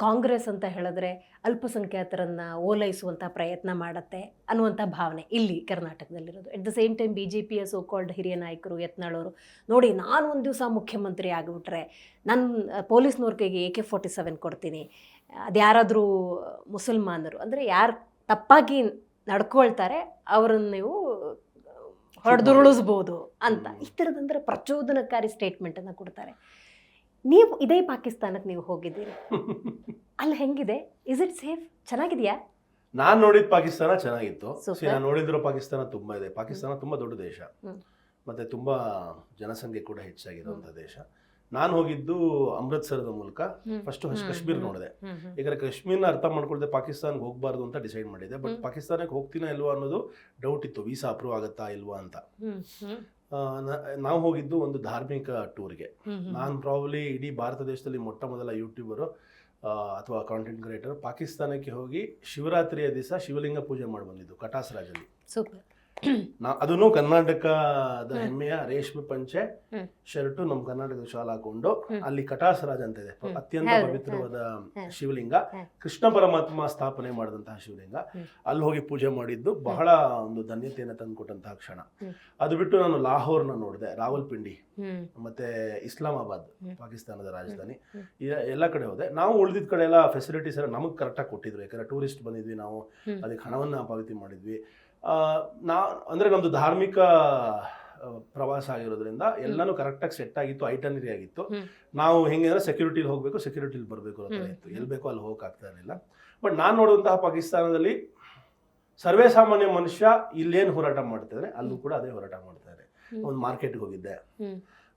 ಕಾಂಗ್ರೆಸ್ ಅಂತ ಹೇಳಿದ್ರೆ ಅಲ್ಪಸಂಖ್ಯಾತರನ್ನು ಓಲೈಸುವಂಥ ಪ್ರಯತ್ನ ಮಾಡುತ್ತೆ ಅನ್ನುವಂಥ ಭಾವನೆ ಇಲ್ಲಿ ಕರ್ನಾಟಕದಲ್ಲಿರೋದು. ಎಟ್ ದ ಸೇಮ್ ಟೈಮ್ BJPಯ ಸೋಕಾಲ್ಡ್ ಹಿರಿಯ ನಾಯಕರು ಯತ್ನಾಳವರು ನೋಡಿ ನಾನು ಒಂದು ದಿವಸ ಮುಖ್ಯಮಂತ್ರಿ ಆಗಿಬಿಟ್ರೆ ನನ್ನ ಪೊಲೀಸ್ನವ್ರ ಕೈಗೆ AK-47 ಕೊಡ್ತೀನಿ, ಅದ್ಯಾರಾದರೂ ಮುಸಲ್ಮಾನರು ಅಂದರೆ ಯಾರು ತಪ್ಪಾಗಿ ನಡ್ಕೊಳ್ತಾರೆ ಅವರನ್ನು ನೀವು ಹೊಡೆದುರುಳಿಸ್ಬೋದು ಅಂತ ಈ ಥರದಂದ್ರೆ ಪ್ರಚೋದನಕಾರಿ ಸ್ಟೇಟ್ಮೆಂಟನ್ನು ಕೊಡ್ತಾರೆ. ನೀವು ಇದೇ ಪಾಕಿಸ್ತಾನಕ್ಕೆ ನೀವು ಹೋಗಿದ್ದೀರಿ, ಅಲ್ಲಿ ಹೆಂಗಿದೆ? Is it safe? ಚೆನ್ನಾಗಿದೆಯಾ? ನಾನು ನೋಡಿದ ಪಾಕಿಸ್ತಾನ ಚೆನ್ನಾಗಿತ್ತು. ನಾನು ನೋಡಿದ್ರು ಪಾಕಿಸ್ತಾನ ತುಂಬಾ ಇದೆ. ಪಾಕಿಸ್ತಾನ ತುಂಬಾ ದೊಡ್ಡ ದೇಶ, ಮತ್ತೆ ತುಂಬಾ ಜನಸಂಖ್ಯೆ ಕೂಡ ಹೆಚ್ಚಾಗಿರುವಂಥ ದೇಶ. ನಾನು ಹೋಗಿದ್ದು ಅಮೃತ್ಸರದ ಮೂಲಕ. ಫಸ್ಟ್ ಕಾಶ್ಮೀರ್ ನೋಡಿದೆ, ಯಾಕಂದ್ರೆ ಕಾಶ್ಮೀರ್ನ ಅರ್ಥ ಮಾಡ್ಕೊಳ್ದೆ ಪಾಕಿಸ್ತಾನ್ಗೆ ಹೋಗಬಾರ್ದು ಅಂತ ಡಿಸೈಡ್ ಮಾಡಿದೆ. ಬಟ್ ಪಾಕಿಸ್ತಾನಕ್ಕೆ ಹೋಗ್ತೀನಾ ಇಲ್ವಾ ಅನ್ನೋದು ಡೌಟ್ ಇತ್ತು, ವೀಸಾ ಅಪ್ರೂವ್ ಆಗುತ್ತಾ ಇಲ್ವಾ ಅಂತ. ನಾವು ಹೋಗಿದ್ದು ಒಂದು ಧಾರ್ಮಿಕ ಟೂರ್ಗೆ. ನಾನು ಪ್ರಾಬಬ್ಲಿ ಇಡೀ ಭಾರತ ದೇಶದಲ್ಲಿ ಮೊಟ್ಟ ಮೊದಲ ಯೂಟ್ಯೂಬರು ಅಥವಾ ಕಾಂಟೆಂಟ್ ಕ್ರಿಯೇಟರ್ ಪಾಕಿಸ್ತಾನಕ್ಕೆ ಹೋಗಿ ಶಿವರಾತ್ರಿಯ ದಿವಸ ಶಿವಲಿಂಗ ಪೂಜೆ ಮಾಡಿ ಬಂದಿದ್ದು ಕಟಾಸ್ ರಾಜಲ್ಲಿ. ಸೂಪರ್. ಅದನ್ನು ಕರ್ನಾಟಕದ ಹೆಮ್ಮೆಯ ರೇಷ್ಮೆ ಪಂಚೆ ಶರ್ಟು ನಮ್ಮ ಕರ್ನಾಟಕದ ಶಾಲ್ ಹಾಕೊಂಡು ಅಲ್ಲಿ ಕಟಾಸ್ ರಾಜ ಅಂತ ಇದೆ, ಅತ್ಯಂತ ಪವಿತ್ರವಾದ ಶಿವಲಿಂಗ, ಕೃಷ್ಣ ಪರಮಾತ್ಮ ಸ್ಥಾಪನೆ ಮಾಡಿದಂತಹ ಶಿವಲಿಂಗ. ಅಲ್ಲಿ ಹೋಗಿ ಪೂಜೆ ಮಾಡಿದ್ದು ಬಹಳ ಒಂದು ಧನ್ಯತೆಯನ್ನು ತಂದುಕೊಟ್ಟಂತಹ ಕ್ಷಣ. ಅದು ಬಿಟ್ಟು ನಾನು ಲಾಹೋರ್ನ ನೋಡಿದೆ, ರಾವಲ್ಪಿಂಡಿ ಮತ್ತೆ ಇಸ್ಲಾಮಾಬಾದ್ ಪಾಕಿಸ್ತಾನದ ರಾಜಧಾನಿ, ಎಲ್ಲ ಕಡೆ ಹೋದೆ. ನಾವು ಉಳಿದಿದ್ದ ಕಡೆ ಎಲ್ಲ ಫೆಸಿಲಿಟೀಸ್ ಎಲ್ಲ ನಮಗೆ ಕರೆಕ್ಟಾಗಿ ಕೊಟ್ಟಿದ್ರು, ಯಾಕಂದ್ರೆ ಟೂರಿಸ್ಟ್ ಬಂದಿದ್ವಿ, ನಾವು ಅದಕ್ಕೆ ಹಣವನ್ನ ಪಾವತಿ ಮಾಡಿದ್ವಿ. ಅಂದ್ರೆ ನಮ್ದು ಧಾರ್ಮಿಕ ಪ್ರವಾಸ ಆಗಿರೋದ್ರಿಂದ ಎಲ್ಲಾನು ಕರೆಕ್ಟಾಗಿ ಸೆಟ್ ಆಗಿತ್ತು, ಐಟನರಿ ಆಗಿತ್ತು. ನಾವು ಹೆಂಗೆ ಅಂದ್ರೆ ಸೆಕ್ಯೂರಿಟಿಲಿ ಹೋಗ್ಬೇಕು, ಸೆಕ್ಯೂರಿಟಿಲಿ ಬರಬೇಕು ಅನ್ನೋ ಥರ ಇತ್ತು, ಎಲ್ಲಿ ಬೇಕೋ ಅಲ್ಲಿ ಹೋಗಕ್ಕೆ ಆಗ್ತಾ ಇರಲಿಲ್ಲ. ಬಟ್ ನಾನು ನೋಡುವಂತಹ ಪಾಕಿಸ್ತಾನದಲ್ಲಿ ಸರ್ವೇ ಸಾಮಾನ್ಯ ಮನುಷ್ಯ ಇಲ್ಲೇನು ಹೋರಾಟ ಮಾಡ್ತಿದ್ರೆ ಅಲ್ಲೂ ಕೂಡ ಅದೇ ಹೋರಾಟ ಮಾಡ್ತಾರೆ. ಒಂದು ಮಾರ್ಕೆಟ್ಗೆ ಹೋಗಿದ್ದೆ,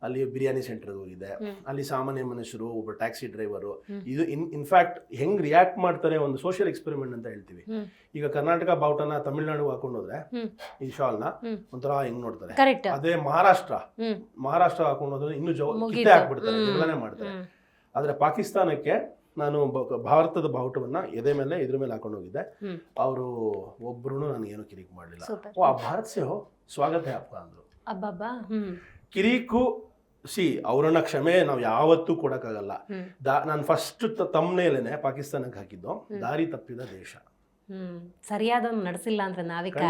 ಅಲ್ಲಿ ಬಿರಿಯಾನಿ ಸೆಂಟರ್ಗೆ ಹೋಗಿದ್ದೆ, ಅಲ್ಲಿ ಸಾಮಾನ್ಯ ಮನುಷ್ಯರು, ಒಬ್ಬ ಟ್ಯಾಕ್ಸಿ ಡ್ರೈವರು, ಇದು ಇನ್ಫ್ಯಾಕ್ಟ್ ಹೆಂಗ್ ರಿಯಾಕ್ಟ್ ಮಾಡ್ತಾರೆ, ಒಂದು ಸೋಷಿಯಲ್ ಎಕ್ಸ್ಪೆರಿಮೆಂಟ್ ಅಂತ ಹೇಳ್ತೀವಿ. ಈಗ ಕರ್ನಾಟಕ ಬಾವುಟನ ತಮಿಳ್ನಾಡು ಹಾಕೊಂಡೋದ್ರೆ ಈ ಶಾಲ್ನ ಒಂಥರ ಹೆಂಗ್ ನೋಡ್ತಾರೆ, ಅದೇ ಮಹಾರಾಷ್ಟ್ರ ಹಾಕೊಂಡೋದ್ರೆ ಇನ್ನು ಕಿತ್ತೆ ಹಾಕ್ಬಿಡ್ತಾರೆ, ಜಗಳನೆ ಮಾಡ್ತಾರೆ. ಆದ್ರೆ ಪಾಕಿಸ್ತಾನಕ್ಕೆ ನಾನು ಭಾರತದ ಬಾವುಟವನ್ನ ಎದೆ ಮೇಲೆ ಇದ್ರ ಮೇಲೆ ಹಾಕೊಂಡು ಹೋಗಿದ್ದೆ, ಅವರು ಒಬ್ರು ನನಗೇನು ಕಿರಿಕ್ ಮಾಡ್ಲಿಲ್ಲ. ಓ ಆ ಭಾರತ್ ಸೇ ಹೋ ಸ್ವಾಗತ ಆಪ್ಕ ಅಂದ್ರು. ಕಿರಿಕು ಅವರನ್ನ ಕ್ಷಮೆ ನಾವು ಯಾವತ್ತೂ ಕೊಡಕ್ಕಾಗಲ್ಲ. ನಾನು ಫಸ್ಟ್ ತಮ್ಮನೇಲೇನೆ ಪಾಕಿಸ್ತಾನಕ್ಕೆ ಹಾಕಿದ್ದು ದಾರಿ ತಪ್ಪಿದ ದೇಶ, ಸರಿಯಾದ ನಡೆಸಿಲ್ಲ ಅಂದ್ರೆ ನಾವಿಕ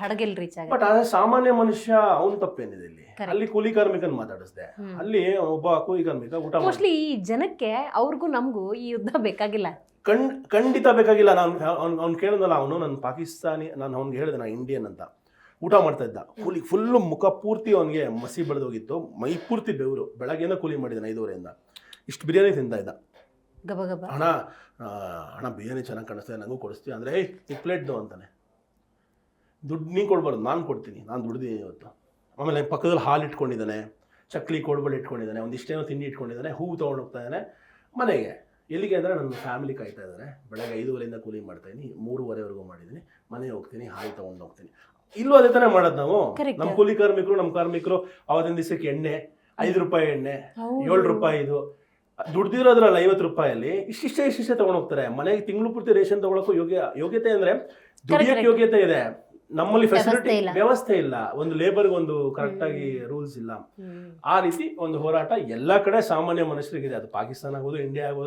ಹಡಗೆಲ್ ರೀಚ್ ಆಗ. ಬಟ್ ಆದ್ರೆ ಸಾಮಾನ್ಯ ಮನುಷ್ಯ ಅವನ್ ತಪ್ಪೇನಿದೆ ಇಲ್ಲಿ. ಅಲ್ಲಿ ಕೂಲಿ ಕಾರ್ಮಿಕನ್ ಮಾತಾಡಿಸ್ದೆ, ಅಲ್ಲಿ ಒಬ್ಬ ಕೂಲಿ ಕಾರ್ಮಿಕ ಊಟ ಮೋಸ್ಟ್ಲಿ ಈ ಜನಕ್ಕೆ ಅವ್ರಿಗೂ ನಮಗೂ ಈ ಯುದ್ಧ ಬೇಕಾಗಿಲ್ಲ, ಖಂಡಿತ ಬೇಕಾಗಿಲ್ಲ. ನಾನು ಅವ್ನು ಕೇಳಿದಲ್ಲ, ಅವನು ನನ್ನ ಪಾಕಿಸ್ತಾನಿ, ನಾನು ಅವ್ನಿಗೆ ಹೇಳಿದೆ ನಾ ಇಂಡಿಯನ್ ಅಂತ. ಊಟ ಮಾಡ್ತಾ ಇದ್ದ, ಕೂಲಿ ಫುಲ್ಲು ಮುಖ ಪೂರ್ತಿ ಅವನಿಗೆ ಮಸಿ ಬೆಳೆದೋಗಿತ್ತು, ಮೈ ಪೂರ್ತಿ ಬೆವರು. ಬೆಳಗ್ಗೆಯಿಂದ ಕೂಲಿ ಮಾಡಿದ್ದಾನೆ 5:30 ಇಷ್ಟು ಬಿರಿಯಾನಿ ತಿಂತಾ ಇದ್ದ. ಅಣ್ಣ ಬಿರಿಯಾನಿ ಚೆನ್ನಾಗಿ ಕಾಣಿಸ್ತಾ ಇದೆ, ನನಗೂ ಕೊಡಿಸ್ತೀವಿ ಅಂದರೆ ಈ ಪ್ಲೇಟ್ದು ಅಂತಾನೆ. ದುಡ್ಡು ನೀನು ಕೊಡ್ಬಾರ್ದು, ನಾನು ಕೊಡ್ತೀನಿ, ನಾನು ದುಡ್ದಿದ್ದೀನಿ ಇವತ್ತು. ಆಮೇಲೆ ಪಕ್ಕದಲ್ಲಿ ಹಾಲು ಇಟ್ಕೊಂಡಿದ್ದಾನೆ, ಚಕ್ಲಿ ಕೋಡ್ಬಳೆ ಇಟ್ಕೊಂಡಿದ್ದಾನೆ, ಒಂದಿಷ್ಟೇನೋ ತಿಂಡಿ ಇಟ್ಕೊಂಡಿದ್ದಾನೆ, ಹೂವು ತೊಗೊಂಡು ಹೋಗ್ತಾ ಇದ್ದಾನೆ ಮನೆಗೆ. ಎಲ್ಲಿಗೆ ಅಂದರೆ ನನ್ನ ಫ್ಯಾಮಿಲಿ ಕಾಯ್ತಾ ಇದ್ದಾರೆ. ಬೆಳಗ್ಗೆ 5:30 ಕೂಲಿ ಮಾಡ್ತಾಯಿದ್ದೀನಿ, 3:30ವರೆಗೂ ಮಾಡಿದ್ದೀನಿ, ಮನೆಗೆ ಹೋಗ್ತೀನಿ, ಹಾಲು ತೊಗೊಂಡು ಹೋಗ್ತೀನಿ. ಇಲ್ಲೂ ಅದೇ ತಾನೇ ಮಾಡೋದು ನಾವು. ನಮ್ಮ ಕೂಲಿ ಕಾರ್ಮಿಕರು, ನಮ್ಮ ಕಾರ್ಮಿಕರು ಅವತ್ತಿನ ದಿವಸಕ್ಕೆ ಎಣ್ಣೆ 5 ರೂಪಾಯಿ ಎಣ್ಣೆ, 7 ರೂಪಾಯಿ ಇದು ದುಡ್ದಿರೋದ್ರಲ್ಲಿ 50 ರೂಪಾಯಲ್ಲಿ ಇಷ್ಟಿಷ್ಟೇ ತಗೊಂಡು ಹೋಗ್ತಾರೆ. ಮನೆಗೆ ತಿಂಗಳು ಪೂರ್ತಿ ರೇಷನ್ ತಗೊಳಕ್ಕೂ ಯೋಗ್ಯತೆ ಅಂದ್ರೆ ದುಡಿಯಕ್ಕೆ ಯೋಗ್ಯತೆ ಇದೆ. ನಮ್ಮಲ್ಲಿ ಫೆಸಿಲಿಟಿ ವ್ಯವಸ್ಥೆ ಇಲ್ಲ, ಒಂದು ಲೇಬರ್ಗೆ ಒಂದು ಕರೆಕ್ಟ್ ಆಗಿ ರೂಲ್ಸ್ ಇಲ್ಲ. ಆ ರೀತಿ ಒಂದು ಹೋರಾಟ ಎಲ್ಲಾ ಕಡೆ ಸಾಮಾನ್ಯ ಮನುಷ್ಯರಿಗಿದೆ. ಅದು ಪಾಕಿಸ್ತಾನ ಆಗ್ಬೋದು, ಇಂಡಿಯಾ ಆಗ್ಬೋದು,